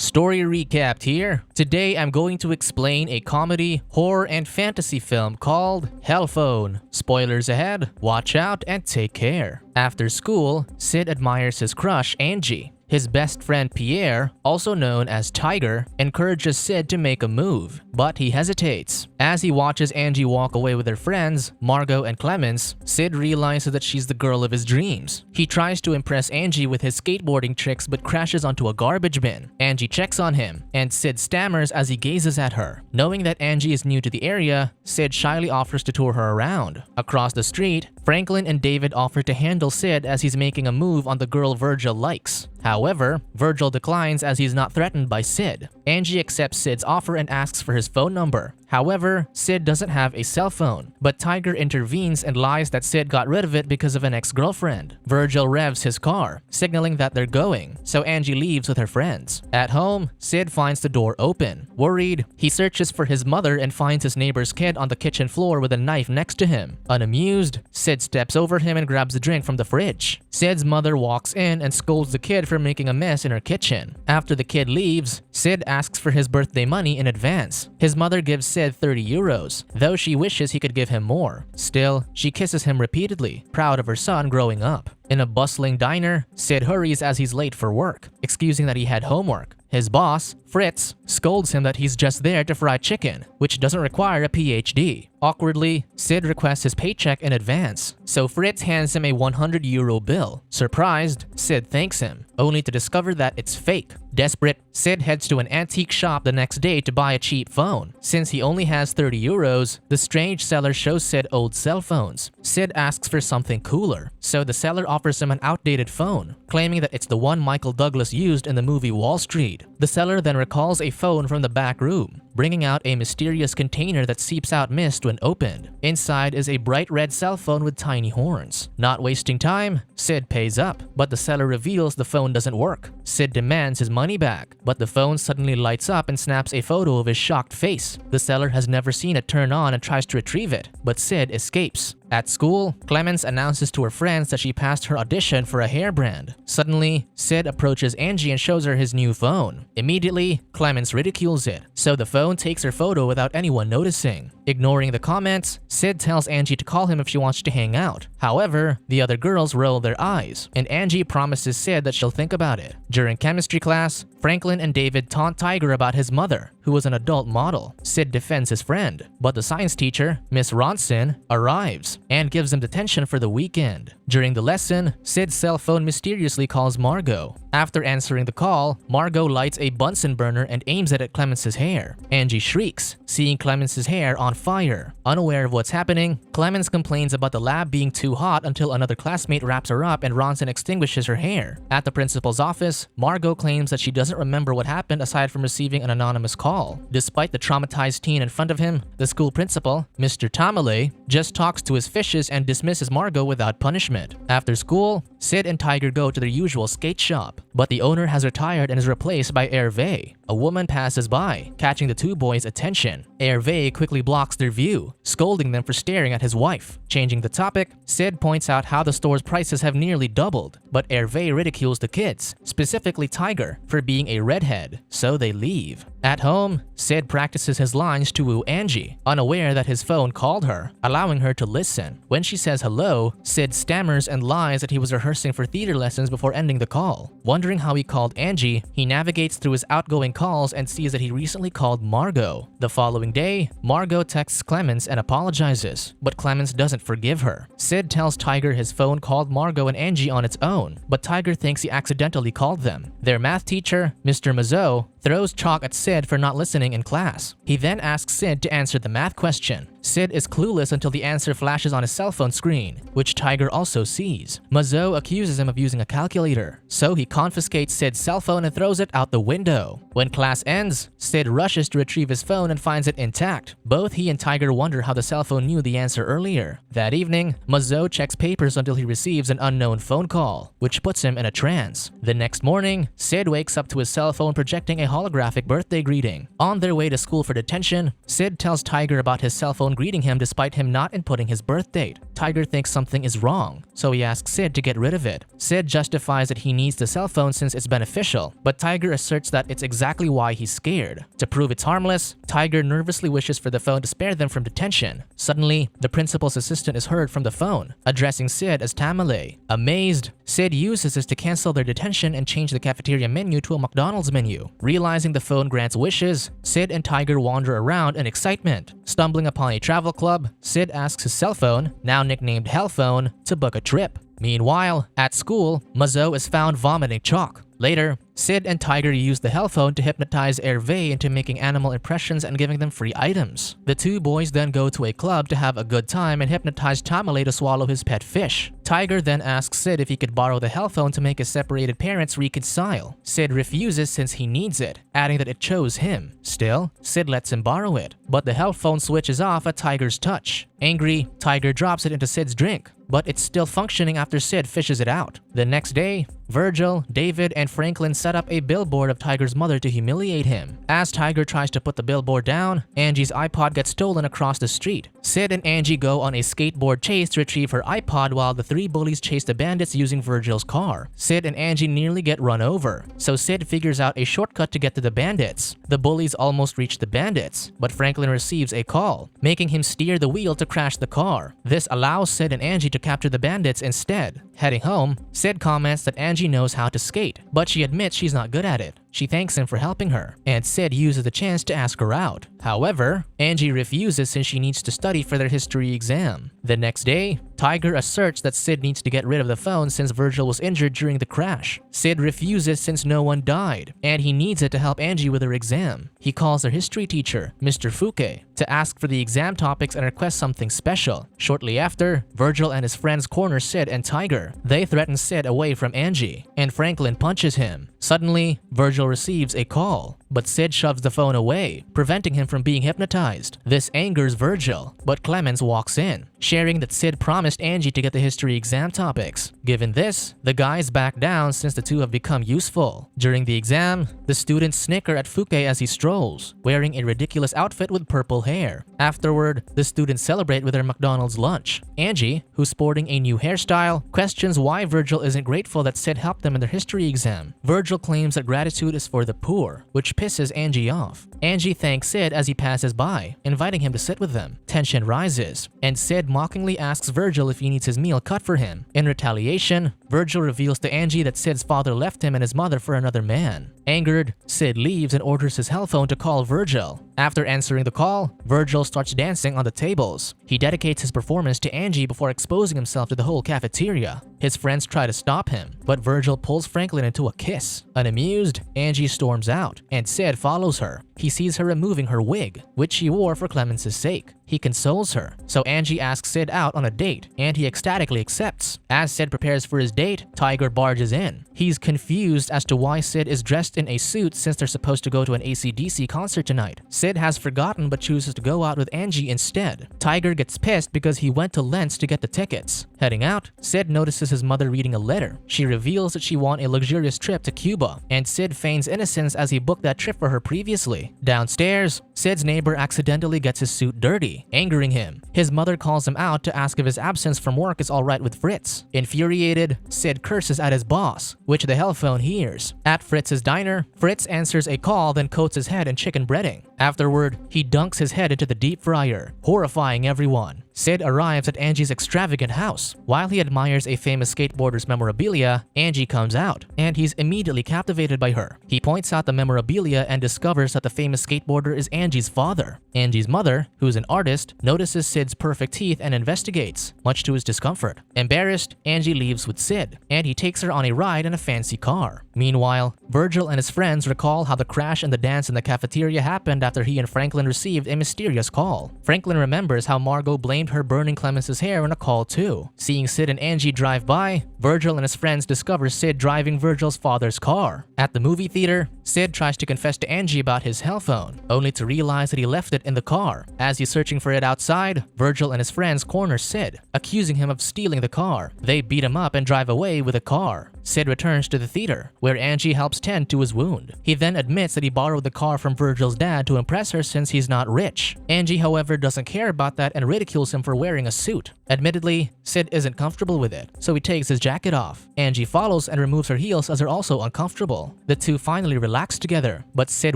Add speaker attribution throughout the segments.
Speaker 1: Story recapped here. Today I'm going to explain a comedy, horror, and fantasy film called Hellphone. Spoilers ahead, watch out and take care. After school, Sid admires his crush Angie. His best friend Pierre, also known as Tiger, encourages Sid to make a move, but he hesitates. As he watches Angie walk away with her friends, Margot and Clemens, Sid realizes that she's the girl of his dreams. He tries to impress Angie with his skateboarding tricks but crashes onto a garbage bin. Angie checks on him, and Sid stammers as he gazes at her. Knowing that Angie is new to the area, Sid shyly offers to tour her around. Across the street, Franklin and David offer to handle Sid as he's making a move on the girl Virgil likes. However, Virgil declines as he's not threatened by Sid. Angie accepts Sid's offer and asks for his phone number. However, Sid doesn't have a cell phone, but Tiger intervenes and lies that Sid got rid of it because of an ex-girlfriend. Virgil revs his car, signaling that they're going, so Angie leaves with her friends. At home, Sid finds the door open. Worried, he searches for his mother and finds his neighbor's kid on the kitchen floor with a knife next to him. Unamused, Sid steps over him and grabs a drink from the fridge. Sid's mother walks in and scolds the kid for making a mess in her kitchen. After the kid leaves, Sid asks for his birthday money in advance. His mother gives Sid 30 euros, though she wishes he could give him more. Still, she kisses him repeatedly, proud of her son growing up. In a bustling diner, Sid hurries as he's late for work, excusing that he had homework. His boss, Fritz, scolds him that he's just there to fry chicken, which doesn't require a PhD. Awkwardly, Sid requests his paycheck in advance, so Fritz hands him a 100 euro bill. Surprised, Sid thanks him, only to discover that it's fake. Desperate, Sid heads to an antique shop the next day to buy a cheap phone. Since he only has 30 euros, the strange seller shows Sid old cell phones. Sid asks for something cooler, so the seller offers him an outdated phone, claiming that it's the one Michael Douglas used in the movie Wall Street. The seller then recalls a phone from the back room, bringing out a mysterious container that seeps out mist when opened. Inside is a bright red cell phone with tiny horns. Not wasting time, Sid pays up, but the seller reveals the phone doesn't work. Sid demands his money back, but the phone suddenly lights up and snaps a photo of his shocked face. The seller has never seen it turn on and tries to retrieve it, but Sid escapes. At school, Clemens announces to her friends that she passed her audition for a hair brand. Suddenly, Sid approaches Angie and shows her his new phone. Immediately, Clemens ridicules it, so the phone takes her photo without anyone noticing. Ignoring the comments, Sid tells Angie to call him if she wants to hang out. However, the other girls roll their eyes, and Angie promises Sid that she'll think about it. During chemistry class, Franklin and David taunt Tiger about his mother, who was an adult model. Sid defends his friend, but the science teacher, Miss Ronson, arrives and gives him detention for the weekend. During the lesson, Sid's cell phone mysteriously calls Margot. After answering the call, Margot lights a Bunsen burner and aims it at Clemens's hair. Angie shrieks, seeing Clemens's hair on fire. Unaware of what's happening, Clemens complains about the lab being too hot until another classmate wraps her up and Ronson extinguishes her hair. At the principal's office, Margot claims that she doesn't remember what happened aside from receiving an anonymous call. Despite the traumatized teen in front of him, the school principal, Mr. Tamale, just talks to his fishes and dismisses Margot without punishment. After school, Sid and Tiger go to their usual skate shop, but the owner has retired and is replaced by Hervé. A woman passes by, catching the two boys' attention. Hervé quickly blocks their view, scolding them for staring at his wife. Changing the topic, Sid points out how the store's prices have nearly doubled, but Hervé ridicules the kids, specifically Tiger, for being a redhead, so they leave. At home, Sid practices his lines to woo Angie, unaware that his phone called her, allowing her to listen. When she says hello, Sid stammers and lies that he was rehearsing for theater lessons before ending the call. Wondering how he called Angie, he navigates through his outgoing calls and sees that he recently called Margot. The following day, Margot texts Clemens and apologizes, but Clemens doesn't forgive her. Sid tells Tiger his phone called Margot and Angie on its own, but Tiger thinks he accidentally called them. Their math teacher, Mr. Mazot, throws chalk at Sid for not listening in class. He then asks Sid to answer the math question. Sid is clueless until the answer flashes on his cell phone screen, which Tiger also sees. Mazot accuses him of using a calculator, so he confiscates Sid's cell phone and throws it out the window. When class ends, Sid rushes to retrieve his phone and finds it intact. Both he and Tiger wonder how the cell phone knew the answer earlier. That evening, Mazot checks papers until he receives an unknown phone call, which puts him in a trance. The next morning, Sid wakes up to his cell phone projecting a holographic birthday greeting. On their way to school for detention, Sid tells Tiger about his cell phone phone greeting him despite him not inputting his birth date. Tiger thinks something is wrong, so he asks Sid to get rid of it. Sid justifies that he needs the cell phone since it's beneficial, but Tiger asserts that it's exactly why he's scared. To prove it's harmless, Tiger nervously wishes for the phone to spare them from detention. Suddenly, the principal's assistant is heard from the phone, addressing Sid as Tamale. Amazed, Sid uses this to cancel their detention and change the cafeteria menu to a McDonald's menu. Realizing the phone grants wishes, Sid and Tiger wander around in excitement. Stumbling upon a travel club, Sid asks his cell phone, now nicknamed Hellphone, to book a trip. Meanwhile, at school, Mazo is found vomiting chalk. Later, Sid and Tiger use the Hellphone to hypnotize Hervé into making animal impressions and giving them free items. The two boys then go to a club to have a good time and hypnotize Tamale to swallow his pet fish. Tiger then asks Sid if he could borrow the Hellphone to make his separated parents reconcile. Sid refuses since he needs it, adding that it chose him. Still, Sid lets him borrow it, but the Hellphone switches off at Tiger's touch. Angry, Tiger drops it into Sid's drink, but it's still functioning after Sid fishes it out. The next day, Virgil, David, and Franklin set up a billboard of Tiger's mother to humiliate him. As Tiger tries to put the billboard down, Angie's iPod gets stolen across the street. Sid and Angie go on a skateboard chase to retrieve her iPod while the three bullies chase the bandits using Virgil's car. Sid and Angie nearly get run over, so Sid figures out a shortcut to get to the bandits. The bullies almost reach the bandits, but Franklin receives a call, making him steer the wheel to crash the car. This allows Sid and Angie to capture the bandits instead. Heading home, Sid comments that Angie knows how to skate, but she admits she's not good at it. She thanks him for helping her, and Sid uses the chance to ask her out. However, Angie refuses since she needs to study for their history exam. The next day, Tiger asserts that Sid needs to get rid of the phone since Virgil was injured during the crash. Sid refuses since no one died, and he needs it to help Angie with her exam. He calls their history teacher, Mr. Fouquet, to ask for the exam topics and request something special. Shortly after, Virgil and his friends corner Sid and Tiger. They threaten Sid away from Angie, and Franklin punches him. Suddenly, Virgil receives a call, but Sid shoves the phone away, preventing him from being hypnotized. This angers Virgil, but Clemens walks in, sharing that Sid promised Angie to get the history exam topics. Given this, the guys back down since the two have become useful. During the exam, the students snicker at Fouquet as he strolls, wearing a ridiculous outfit with purple hair. Afterward, the students celebrate with their McDonald's lunch. Angie, who's sporting a new hairstyle, questions why Virgil isn't grateful that Sid helped them in their history exam. Virgil claims that gratitude is for the poor, which pisses Angie off. Angie thanks Sid as he passes by, inviting him to sit with them. Tension rises, and Sid mockingly asks Virgil if he needs his meal cut for him. In retaliation, Virgil reveals to Angie that Sid's father left him and his mother for another man. Angered, Sid leaves and orders his Hellphone to call Virgil. After answering the call, Virgil starts dancing on the tables. He dedicates his performance to Angie before exposing himself to the whole cafeteria. His friends try to stop him, but Virgil pulls Franklin into a kiss. Unamused, Angie storms out, and Sid follows her. He sees her removing her wig, which she wore for Clemens' sake. He consoles her, so Angie asks Sid out on a date, and he ecstatically accepts. As Sid prepares for his date, Tiger barges in. He's confused as to why Sid is dressed in a suit since they're supposed to go to an AC/DC concert tonight. Sid has forgotten but chooses to go out with Angie instead. Tiger gets pissed because he went to lengths to get the tickets. Heading out, Sid notices his mother reading a letter. She reveals that she won a luxurious trip to Cuba, and Sid feigns innocence as he booked that trip for her previously. Downstairs, Sid's neighbor accidentally gets his suit dirty, angering him. His mother calls him out to ask if his absence from work is alright with Fritz. Infuriated, Sid curses at his boss, which the Hellphone hears. At Fritz's diner, Fritz answers a call then coats his head in chicken breading. Afterward, he dunks his head into the deep fryer, horrifying everyone. Sid arrives at Angie's extravagant house. While he admires a famous skateboarder's memorabilia, Angie comes out, and he's immediately captivated by her. He points out the memorabilia and discovers that the famous skateboarder is Angie's father. Angie's mother, who's an artist, notices Sid's perfect teeth and investigates, much to his discomfort. Embarrassed, Angie leaves with Sid, and he takes her on a ride in a fancy car. Meanwhile, Virgil and his friends recall how the crash and the dance in the cafeteria happened after he and Franklin received a mysterious call. Franklin remembers how Margot blamed her burning Clemens' hair in a call too. Seeing Sid and Angie drive by, Virgil and his friends discover Sid driving Virgil's father's car. At the movie theater, Sid tries to confess to Angie about his Hellphone, only to realize that he left it in the car. As he's searching for it outside, Virgil and his friends corner Sid, accusing him of stealing the car. They beat him up and drive away with the car. Sid returns to the theater, where Angie helps tend to his wound. He then admits that he borrowed the car from Virgil's dad to impress her since he's not rich. Angie, however, doesn't care about that and ridicules him for wearing a suit. Admittedly, Sid isn't comfortable with it, so he takes his jacket off. Angie follows and removes her heels as they're also uncomfortable. The two finally relax together, but Sid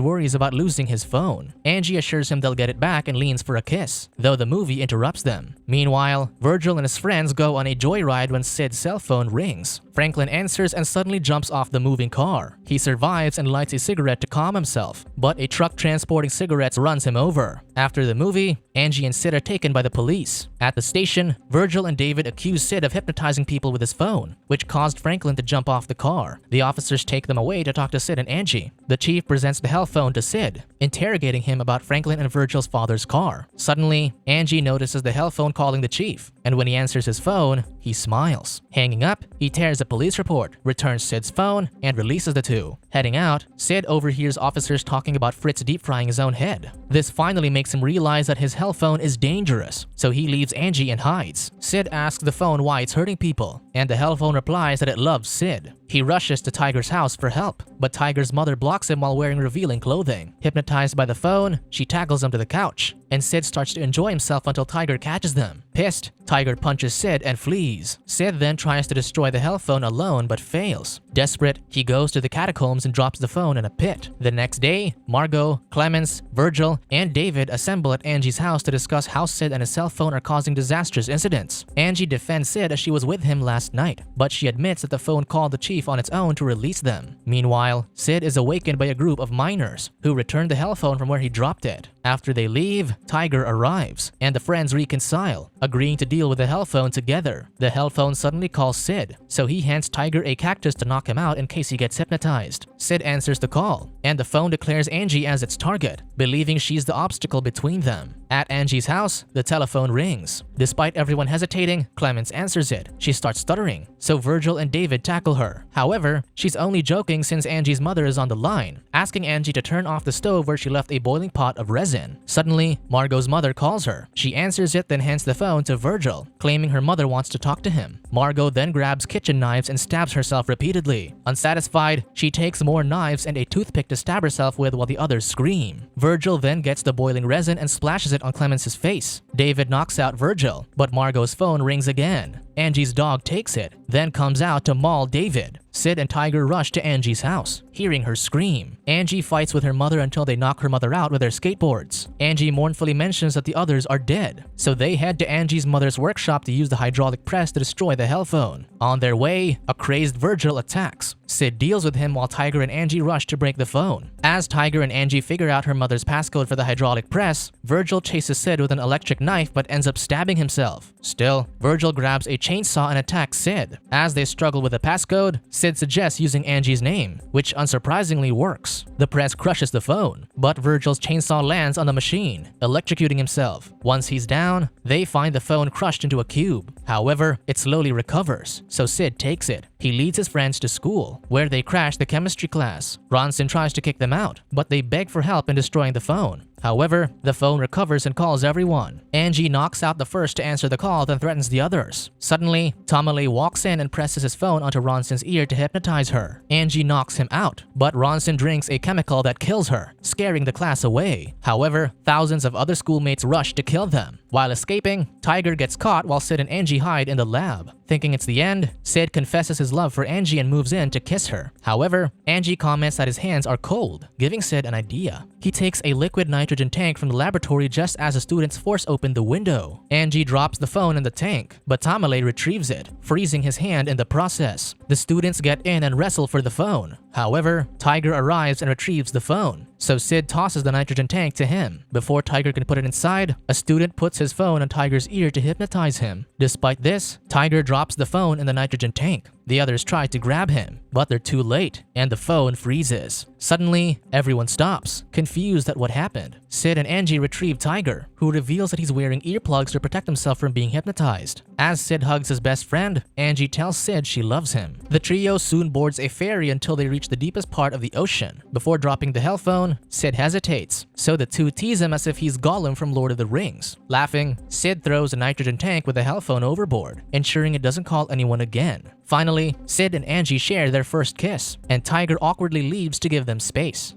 Speaker 1: worries about losing his phone. Angie assures him they'll get it back and leans for a kiss, though the movie interrupts them. Meanwhile, Virgil and his friends go on a joyride when Sid's cell phone rings. Franklin answers and suddenly jumps off the moving car. He survives and lights a cigarette to calm himself, but a truck transporting cigarettes runs him over. After the movie, Angie and Sid are taken by the police. At the station, Virgil and David accuse Sid of hypnotizing people with his phone, which caused Franklin to jump off the car. The officers take them away to talk to Sid and Angie. The chief presents the hell phone to Sid, interrogating him about Franklin and Virgil's father's car. Suddenly, Angie notices the hell phone calling the chief, and when he answers his phone, he smiles. Hanging up, he tears a police report, returns Sid's phone, and releases the two. Heading out, Sid overhears officers talking about Fritz deep frying his own head. This finally makes him realize that his hell phone is dangerous, so he leaves Angie and hides. Sid asks the phone why it's hurting people, and the hell phone replies that it loves Sid. He rushes to Tiger's house for help, but Tiger's mother blocks him while wearing revealing clothing. Hypnotized by the phone, she tackles him to the couch, and Sid starts to enjoy himself until Tiger catches them. Pissed, Tiger punches Sid and flees. Sid then tries to destroy the hell phone alone but fails. Desperate, he goes to the catacombs and drops the phone in a pit. The next day, Margot, Clemens, Virgil, and David assemble at Angie's house to discuss how Sid and his cell phone are causing disastrous incidents. Angie defends Sid as she was with him last night, but she admits that the phone called the chief on its own to release them. Meanwhile, Sid is awakened by a group of miners who return the hell phone from where he dropped it. After they leave, Tiger arrives, and the friends reconcile, agreeing to deal with the hell phone together. The hell phone suddenly calls Sid, so he hands Tiger a cactus to knock him out in case he gets hypnotized. Sid answers the call, and the phone declares Angie as its target, believing she's the obstacle between them. At Angie's house, the telephone rings. Despite everyone hesitating, Clemens answers it. She starts stuttering, so Virgil and David tackle her. However, she's only joking since Angie's mother is on the line, asking Angie to turn off the stove where she left a boiling pot of resin. Suddenly, Margot's mother calls her. She answers it, then hands the phone to Virgil, claiming her mother wants to talk to him. Margot then grabs kitchen knives and stabs herself repeatedly. Unsatisfied, she takes more knives and a toothpick to stab herself with while the others scream. Virgil then gets the boiling resin and splashes it on Clemens' face. David knocks out Virgil, but Margot's phone rings again. Angie's dog takes it, then comes out to maul David. Sid and Tiger rush to Angie's house, hearing her scream. Angie fights with her mother until they knock her mother out with their skateboards. Angie mournfully mentions that the others are dead, so they head to Angie's mother's workshop to use the hydraulic press to destroy the hell phone. On their way, a crazed Virgil attacks. Sid deals with him while Tiger and Angie rush to break the phone. As Tiger and Angie figure out her mother's passcode for the hydraulic press, Virgil chases Sid with an electric knife but ends up stabbing himself. Still, Virgil grabs a chainsaw and attacks Sid. As they struggle with the passcode, Sid suggests using Angie's name, which unsurprisingly works. The press crushes the phone, but Virgil's chainsaw lands on the machine, electrocuting himself. Once he's down, they find the phone crushed into a cube. However, it slowly recovers, so Sid takes it. He leads his friends to school, where they crash the chemistry class. Ronson tries to kick them out, but they beg for help in destroying the phone. However, the phone recovers and calls everyone. Angie knocks out the first to answer the call, then threatens the others. Suddenly, Tamale walks in and presses his phone onto Ronson's ear to hypnotize her. Angie knocks him out, but Ronson drinks a chemical that kills her, scaring the class away. However, thousands of other schoolmates rush to kill them. While escaping, Tiger gets caught while Sid and Angie hide in the lab. Thinking it's the end, Sid confesses his love for Angie and moves in to kiss her. However, Angie comments that his hands are cold, giving Sid an idea. He takes a liquid nitrogen tank from the laboratory just as the students force open the window. Angie drops the phone in the tank, but Tamale retrieves it, freezing his hand in the process. The students get in and wrestle for the phone. However, Tiger arrives and retrieves the phone, so Sid tosses the nitrogen tank to him. Before Tiger can put it inside, a student puts his phone on Tiger's ear to hypnotize him. Despite this, Tiger drops the phone in the nitrogen tank. The others try to grab him, but they're too late, and the phone freezes. Suddenly, everyone stops, confused at what happened. Sid and Angie retrieve Tiger, who reveals that he's wearing earplugs to protect himself from being hypnotized. As Sid hugs his best friend, Angie tells Sid she loves him. The trio soon boards a ferry until they reach the deepest part of the ocean. Before dropping the hell phone, Sid hesitates, so the two tease him as if he's Gollum from Lord of the Rings. Laughing, Sid throws a nitrogen tank with the hell phone overboard, ensuring it doesn't call anyone again. Finally, Sid and Angie share their first kiss, and Tiger awkwardly leaves to give them space.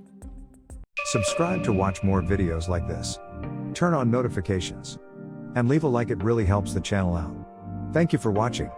Speaker 2: Subscribe to watch more videos like this. Turn on notifications. And leave a like, it really helps the channel out. Thank you for watching.